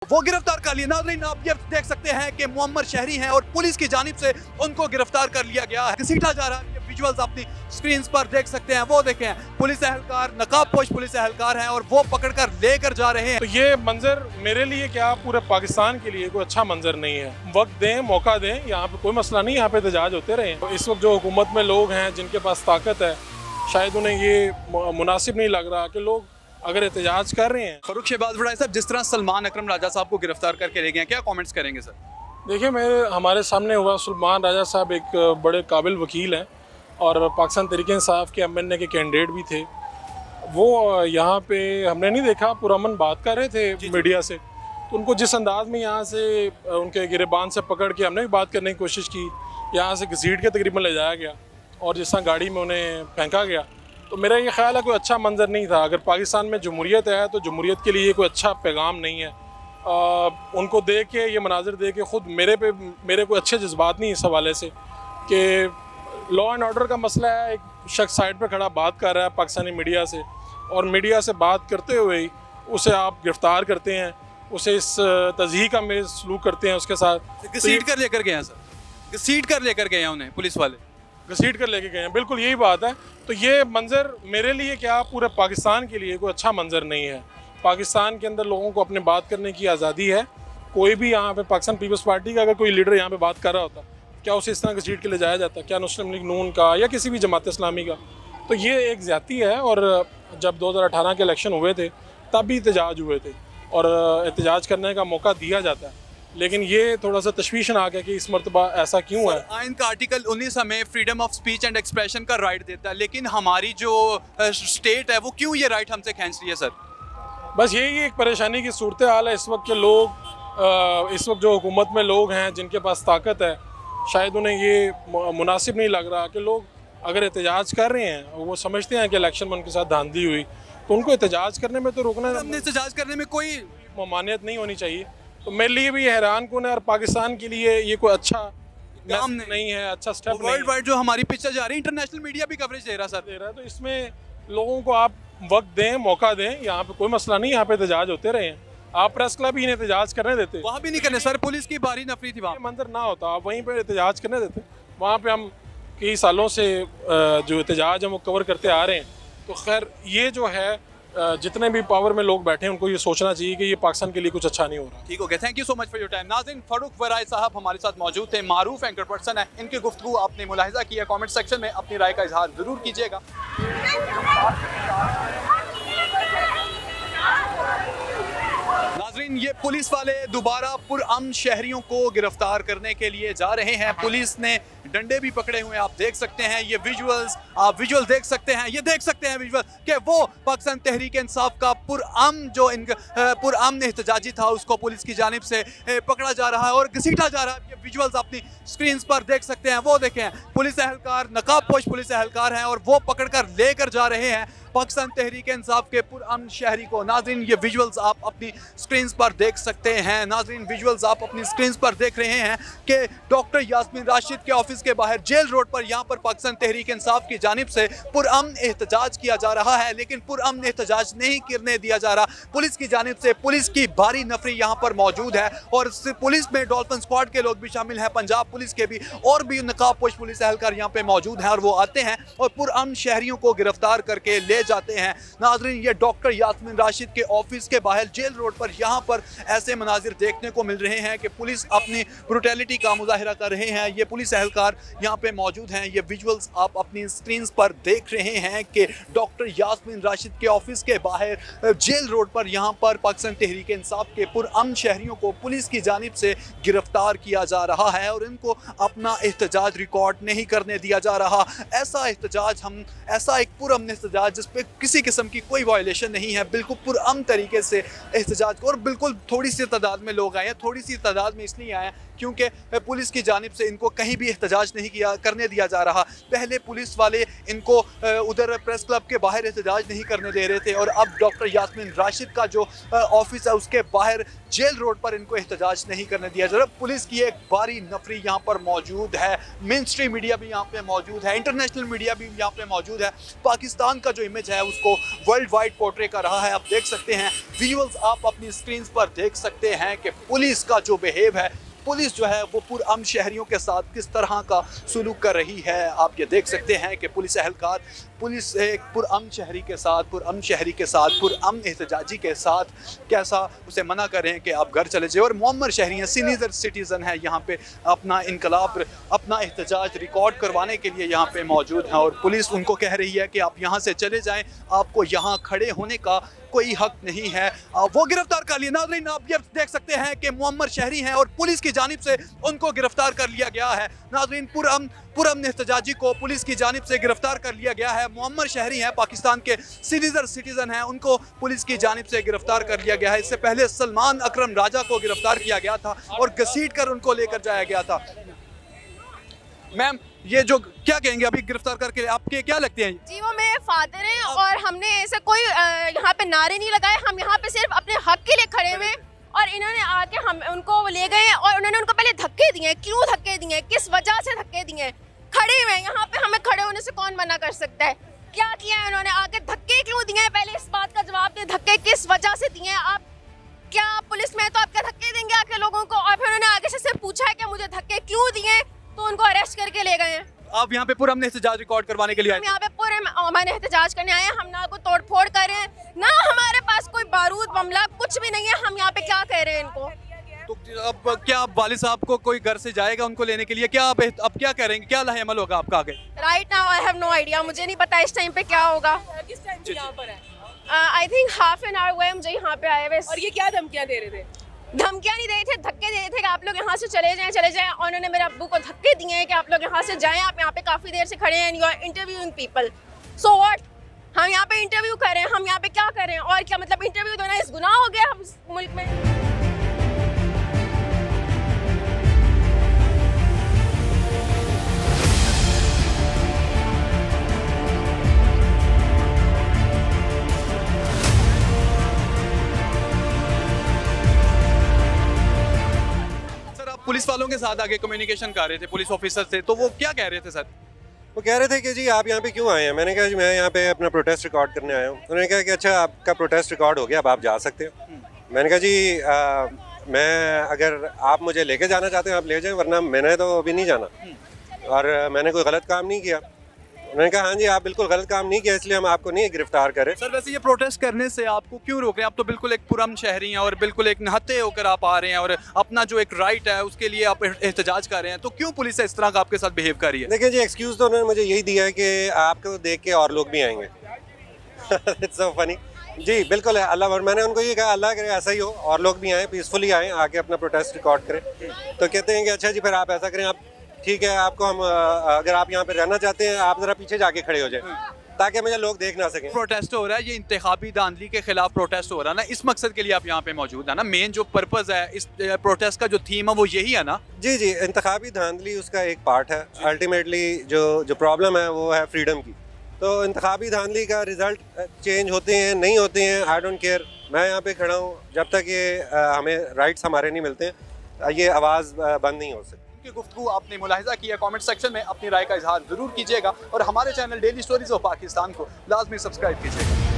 वो गिरफ्तार कर लिए। नाज़रीन आप ये देख सकते हैं कि मुअम्मर शहरी हैं और पुलिस की जानिब से उनको गिरफ्तार कर लिया गया है। घसीटा जा रहा है। ये विजुअल्स अपनी स्क्रीन पर देख सकते हैं। वो देखें पुलिस एहलकार, नकाबपोश पुलिस एहलकार हैं और वो पकड़कर लेकर जा रहे हैं। तो ये मंजर मेरे लिए क्या पूरे पाकिस्तान के लिए कोई अच्छा मंजर नहीं है। वक्त दें, मौका दें, यहाँ पे कोई मसला नहीं, यहाँ पे एहतजाज होते रहे। तो इस वक्त जो हुकूमत में लोग हैं जिनके पास ताकत है, शायद उन्हें ये मुनासिब नहीं लग रहा कि लोग अगर एहतजाज कर रहे हैं। फरूख शहबाज बड़ाई साहब, जिस तरह सलमान अकरम राजा साहब को गिरफ्तार करके ले गए हैं, क्या कमेंट्स करेंगे सर? देखिए, हमारे सामने हुआ सलमान राजा साहब एक बड़े काबिल वकील हैं और पाकिस्तान तहरीक इंसाफ के MNA के कैंडिडेट भी थे। वो यहाँ पे हमने नहीं देखा, पुरअमन बात कर रहे थे मीडिया से, तो उनको जिस अंदाज में यहाँ से उनके गिरबान से पकड़ के हमने भी बात करने की कोशिश की, यहाँ से घसीट के तकरीबन ले जाया गया और जिस तरह गाड़ी में उन्हें फेंका गया, तो मेरा ये ख्याल है कोई अच्छा मंजर नहीं था। अगर पाकिस्तान में जमहूरियत है तो जमहूरियत के लिए कोई अच्छा पैगाम नहीं है। उनको देख के, ये मनाजिर देख के ख़ुद मेरे कोई अच्छे जज्बात नहीं इस हवाले से कि लॉ एंड ऑर्डर का मसला है। एक शख्स साइड पर खड़ा बात कर रहा है पाकिस्तानी मीडिया से, और मीडिया से बात करते हुए ही उसे आप गिरफ़्तार करते हैं, उसे इस तज़हीक का में सलूक करते हैं उसके साथ। घसीट कर लेकर गए हैं सर, घसीट कर लेकर गए हैं उन्हें पुलिस वाले, घसीट कर लेके गए हैं। बिल्कुल यही बात है। तो ये मंज़र मेरे लिए क्या पूरे पाकिस्तान के लिए कोई अच्छा मंज़र नहीं है। पाकिस्तान के अंदर लोगों को अपने बात करने की आज़ादी है। कोई भी यहाँ पे पाकिस्तान पीपल्स पार्टी का अगर कोई लीडर यहाँ पे बात कर रहा होता, क्या उसे इस तरह घसीट के ले जाया जाता? क्या मुस्लिम लीग नून का या किसी भी जमात इस्लामी का? तो ये एक ज़्यादती है। और जब 2018 के इलेक्शन हुए थे तब भी एहतजाज हुए थे और एहतजाज करने का मौका दिया जाता है, लेकिन ये थोड़ा सा तशवीश आ गया कि इस मरतबा ऐसा क्यों है। आइन का आर्टिकल 19 हमें freedom of speech and expression का राइट देता है, लेकिन हमारी जो स्टेट है वो क्यों ये राइट हमसे खींच रही है सर? बस यही एक परेशानी की सूरत हाल है इस वक्त के लोग, इस वक्त जो हुकूमत में लोग हैं जिनके पास ताकत है, शायद उन्हें ये मुनासिब नहीं लग रहा कि लोग अगर एहतजाज कर रहे हैं, वो समझते हैं कि इलेक्शन में उनके साथ धांधली हुई, तो उनको एहतजाज करने में तो रोकना, हमने एहतजाज करने में कोई ममानियत नहीं होनी चाहिए। तो मेरे लिए भी हैरान कौन है, और पाकिस्तान के लिए ये कोई अच्छा काम नहीं है, अच्छा स्टेप वर्ल्ड वाइड जो हमारी पिक्चर जा रही है, इंटरनेशनल मीडिया भी कवरेज दे रहा सर, दे रहा है। तो इसमें लोगों को आप वक्त दें, मौका दें, यहाँ पे कोई मसला नहीं, यहाँ पे एहतजाज होते रहे हैं। आप प्रेस क्लब ही इन्हें एहतजाज करने देते, वहाँ भी नहीं करने सर, पुलिस की भारी नफरी थी, वहाँ मंजर ना होता, आप वहीं पे एहतजाज करने देते। वहाँ पे हम कई सालों से जो एहतजाज है वो कवर करते आ रहे हैं। तो खैर ये जो है, जितने भी पावर में लोग बैठे हैं उनको ये सोचना चाहिए कि ये पाकिस्तान के लिए कुछ अच्छा नहीं हो रहा। ठीक हो गया, thank you so much for your time. नाज़रीन, फारूक बड़ाई साहब हमारे साथ मौजूद थे, मारूफ एंकर पर्सन है। इनकी गुफ्तगू आपने मुलाहिजा किया, कमेंट सेक्शन में अपनी राय का इजहार ज़रूर कीजिएगा। नाज़रीन, ये पुलिस वाले दोबारा पुरअमन शहरियों को गिरफ्तार करने के लिए जा रहे हैं। पुलिस ने डंडे भी पकड़े हुए, आप देख सकते हैं ये विजुअल्स, आप विजुअल देख सकते हैं, ये देख सकते हैं विजुअल कि वो पाकिस्तान तहरीक इंसाफ का पुरअमन एहतजाजी था, उसको पुलिस की जानिब से पकड़ा जा रहा है और घसीटा जा रहा है। ये विजुअल्स अपनी स्क्रीन पर देख सकते हैं। वो देखें पुलिस एहलकार, नकाबपोश पुलिस एहलकार हैं और वो पकड़कर लेकर जा रहे हैं पाकिस्तान तहरीक इंसाफ के पुरअमन शहरी को। नाज़रीन, ये विजुअल्स आप अपनी स्क्रीन पर देख सकते हैं। नाज़रीन, विजुअल्स आप अपनी स्क्रीन पर देख रहे हैं कि डॉक्टर यास्मीन राशिद के ऑफिस के बाहर जेल रोड पर यहाँ पर पाकिस्तान तहरीक इंसाफ की जानिब से पुरअमन एहतजाज किया जा रहा है, लेकिन पुरअमन एहतजाज नहीं करने दिया जा रहा। पुलिस की जानिब से पुलिस की भारी नफरी यहाँ पर मौजूद है और पुलिस में डॉल्फिन स्क्वाड के लोग भी शामिल हैं, पंजाब पुलिस के भी, और भी नकाबपोश पुलिस एहलकार यहाँ पे मौजूद हैं और वो आते हैं और पुरअमन शहरियों को गिरफ्तार करके ले जाते हैं। नाज़रीन, ये डॉक्टर यास्मीन राशिद के ऑफिस के बाहर जेल रोड पर यहाँ पर ऐसे मनाजिर देखने को मिल रहे हैं कि पुलिस अपनी ब्रुटैलिटी का मुजाहिरा कर रहे हैं। ये पुलिस एहलकार यहाँ पे मौजूद हैं। ये विजुअल्स आप अपनी स्क्रीन पर देख रहे हैं कि डॉक्टर यास्मीन राशिद के ऑफिस के बाहर जेल रोड पर यहाँ पर पाकिस्तान तहरीक इंसाफ के पुरअमन शहरियों को पुलिस की जानिब से गिरफ्तार किया जा रहा है और इनको अपना एहतजाज रिकॉर्ड नहीं करने दिया जा रहा। ऐसा एक पुरअमन एहतजाज जिस पे किसी किस्म की कोई वायलेशन नहीं है, बिल्कुल पुरअमन तरीके से एहतजाज, और बिल्कुल थोड़ी सी तादाद में लोग आए हैं। थोड़ी सी तादाद में इसलिए आए क्योंकि पुलिस की जानिब से इनको कहीं भी एहतजाज नहीं करने दिया जा रहा। पहले पुलिस वाले इनको उधर प्रेस क्लब के बाहर एहतजाज नहीं करने दे रहे थे और अब डॉक्टर यास्मीन राशिद का जो ऑफिस है उसके बाहर जेल रोड पर इनको एहतजाज नहीं करने दिया जा रहा। पुलिस की एक बारी नफरी यहाँ पर मौजूद है, मेन स्ट्रीम मीडिया भी यहाँ पे मौजूद है, इंटरनेशनल मीडिया भी यहाँ पे मौजूद है। पाकिस्तान का जो इमेज है उसको वर्ल्ड वाइड पोर्ट्रे कर रहा है। आप देख सकते हैं विजुअल्स, आप अपनी स्क्रीन पर देख सकते हैं कि पुलिस का जो बिहेव है, पुलिस जो है वो पुरअमन शहरियों के साथ किस तरह का सुलूक कर रही है। आप ये देख सकते हैं कि पुलिस एहलकार पुलिस एक पुरअमन शहरी के साथ, पुरअमन एहतजाजी के साथ कैसा उसे मना कर रहे हैं कि आप घर चले जाए। और मुअम्मर शहरी हैं, सीनियर सिटीज़न है, यहाँ पे अपना इनकलाब, अपना एहतजाज रिकॉर्ड करवाने के लिए यहाँ पे मौजूद हैं। और पुलिस उनको कह रही है कि आप यहाँ से चले जाएँ, आपको यहाँ खड़े होने का कोई हक नहीं है। वो गिरफ्तार कर लिए। नाज़रीन, आप ये देख सकते हैं कि मुअम्मर शहरी हैं और पुलिस की जानिब से उनको गिरफ्तार कर लिया गया है। नाज़रीन, पुरअमन एहतजाजी को पुलिस की जानिब से गिरफ्तार कर लिया गया है। मुअम्मर शहरी हैं, पाकिस्तान के सीनियर सिटीज़न हैं, उनको पुलिस की जानिब से गिरफ्तार कर लिया गया है। इससे पहले सलमान अकरम राजा को गिरफ्तार किया गया था और घसीट कर उनको लेकर जाया गया था। मैम, ये जो क्या कहेंगे अभी गिरफ्तार करके, आपके क्या लगते हैं? जी, वो मेरे फादर हैं और हमने ऐसे कोई यहाँ पे नारे नहीं लगाए। हम यहाँ पे सिर्फ अपने हक के लिए खड़े हुए और इन्होंने आके हम उनको ले गए और उन्होंने उनको पहले धक्के दिए। क्यों धक्के दिए, किस वजह से धक्के दिए? खड़े हुए यहाँ पे, हमें खड़े होने से कौन मना कर सकता है? क्या किया है उन्होंने, आके धक्के क्यों दिए? पहले इस बात का जवाब दें, धक्के किस वजह से दिए? आप क्या पुलिस में तो आप क्या धक्के देंगे आके लोगों को? और फिर उन्होंने आगे से सिर्फ पूछा है कि मुझे धक्के क्यों दिए, तो उनको अरेस्ट करके ले गए हैं। आप यहाँ पे पुरअमन एहतजाज रिकॉर्ड करवाने के लिए आए? हम यहाँ पे पूरे हमारे एहतजाज करने आए हैं। हम ना कोई तोड़ फोड़ कर रहे हैं, ना हमारे पास कोई बारूद बमला कुछ भी नहीं है। हम यहाँ पे क्या कह रहे हैं इनको? तो अब क्या वालिद साहब को कोई घर से जाएगा उनको लेने के लिए? क्या आप अब क्या करेंगे, क्या लाहेअमल होगा आपका आगे? Right now I have no idea, मुझे नहीं पता इस टाइम पे क्या होगा। किस टाइम पे यहाँ पर है? I think half an hour हुए मुझे यहाँ पे आए हुए। और ये क्या धमकियाँ दे रहे थे? धमकियाँ नहीं दे रहे थे, धक्के दे रहे थे कि आप लोग यहाँ से चले जाएं, चले जाएं। और उन्होंने मेरे अब्बू को धक्के दिए हैं कि आप लोग यहाँ से जाएं, आप यहाँ पे काफ़ी देर से खड़े हैं, you are interviewing people. So what? हम यहाँ पे इंटरव्यू कर रहे हैं, हम यहाँ पे क्या कर रहे हैं? और क्या मतलब इंटरव्यू देना इस गुनाह हो गया हम मुल्क में? पुलिस वालों के साथ आगे कम्युनिकेशन कर रहे थे, पुलिस ऑफिसर थे, तो वो क्या कह रहे थे सर? वो कह रहे थे कि जी आप यहाँ पे क्यों आए हैं? मैंने कहा जी मैं यहाँ पे अपना प्रोटेस्ट रिकॉर्ड करने आया हूँ। उन्होंने कहा कि अच्छा आपका प्रोटेस्ट रिकॉर्ड हो गया, अब आप जा सकते हो। मैंने कहा जी मैं अगर आप मुझे लेके जाना चाहते हैं आप ले जाएं, वरना मैंने तो अभी नहीं जाना और मैंने कोई गलत काम नहीं किया। उन्होंने कहा हाँ जी आप बिल्कुल गलत काम नहीं किया, इसलिए हम आपको नहीं गिरफ्तार करें। सर वैसे ये प्रोटेस्ट करने से आपको क्यों रोक रहे हैं? आप तो बिल्कुल एक पुरअमन शहरी हैं और बिल्कुल एक नहते होकर आप आ रहे हैं और अपना जो एक राइट है उसके लिए आप एहतजाज कर रहे हैं, तो क्यों पुलिस इस तरह का आपके साथ बिहेव कर रही है? देखिए जी एक्सक्यूज़ तो उन्होंने मुझे यही दिया है कि आपको देख के और लोग भी आएंगे। It's so funny. जी बिल्कुल है, अल्लाह, और मैंने उनको ये कहा अल्लाह करे ऐसा ही हो और लोग भी आएँ, पीसफुली आएँ, आके अपना प्रोटेस्ट रिकॉर्ड करें। तो कहते हैं कि अच्छा जी फिर आप ऐसा करें, आप ठीक है आपको हम अगर आप यहाँ पे रहना चाहते हैं आप ज़रा पीछे जाके खड़े हो जाएं ताकि मुझे लोग देख ना सकें। प्रोटेस्ट हो रहा है, ये इंतखाबी धांधली के खिलाफ प्रोटेस्ट हो रहा है ना, इस मकसद के लिए आप यहाँ पे मौजूद है ना? मेन जो पर्पस है इस प्रोटेस्ट का, जो थीम है वो यही है ना? जी जी, इंतखाबी धांधली उसका एक पार्ट है। अल्टीमेटली जो प्रॉब्लम है वो है फ्रीडम की। तो इंतखाबी धांधली का रिजल्ट चेंज होते हैं नहीं होते हैं, आई डोंट केयर। मैं यहाँ पे खड़ा हूँ, जब तक ये हमें राइट्स हमारे नहीं मिलते ये आवाज़ बंद नहीं हो सकती। की गुफ्तगू आपने मुलाहिजा किया, कमेंट सेक्शन में अपनी राय का इजहार जरूर कीजिएगा और हमारे channel daily stories of Pakistan को लाजमी सब्सक्राइब कीजिएगा।